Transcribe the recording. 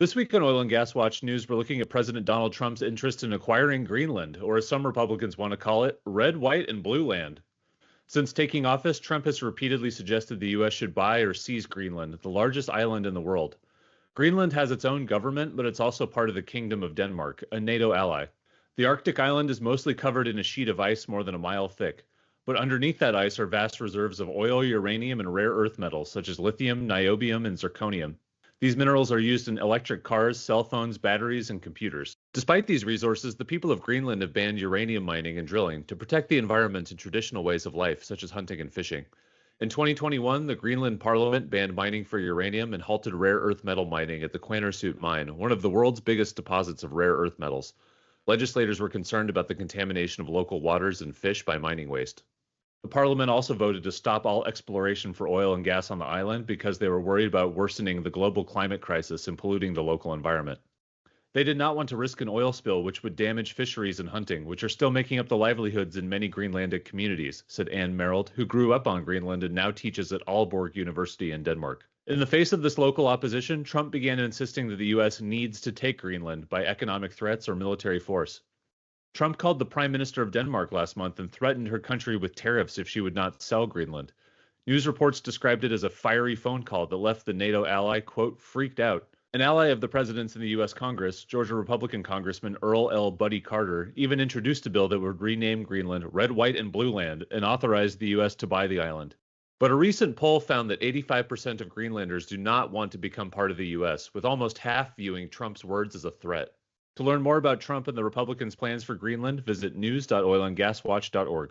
This week on Oil and Gas Watch News, we're looking at President Donald Trump's interest in acquiring Greenland, or as some Republicans want to call it, red, white, and blue land. Since taking office, Trump has repeatedly suggested the U.S. should buy or seize Greenland, the largest island in the world. Greenland has its own government, but it's also part of the Kingdom of Denmark, a NATO ally. The Arctic island is mostly covered in a sheet of ice more than a mile thick, but underneath that ice are vast reserves of oil, uranium, and rare earth metals such as lithium, niobium, and zirconium. These minerals are used in electric cars, cell phones, batteries, and computers. Despite these resources, the people of Greenland have banned uranium mining and drilling to protect the environment and traditional ways of life, such as hunting and fishing. In 2021, the Greenland Parliament banned mining for uranium and halted rare earth metal mining at the Kuannersuit mine, one of the world's biggest deposits of rare earth metals. Legislators were concerned about the contamination of local waters and fish by mining waste. The Parliament also voted to stop all exploration for oil and gas on the island because they were worried about worsening the global climate crisis and polluting the local environment. They did not want to risk an oil spill which would damage fisheries and hunting, which are still making up the livelihoods in many Greenlandic communities, said Anne Merrill, who grew up on Greenland and now teaches at Aalborg University in Denmark. In the face of this local opposition, Trump began insisting that the U.S. needs to take Greenland by economic threats or military force. Trump called the Prime Minister of Denmark last month and threatened her country with tariffs if she would not sell Greenland. News reports described it as a fiery phone call that left the NATO ally, quote, freaked out. An ally of the president's in the U.S. Congress, Georgia Republican Congressman Earl L. Buddy Carter, even introduced a bill that would rename Greenland Red, White, and Blue Land and authorize the U.S. to buy the island. But a recent poll found that 85% of Greenlanders do not want to become part of the U.S., with almost half viewing Trump's words as a threat. To learn more about Trump and the Republicans' plans for Greenland, visit news.oilandgaswatch.org.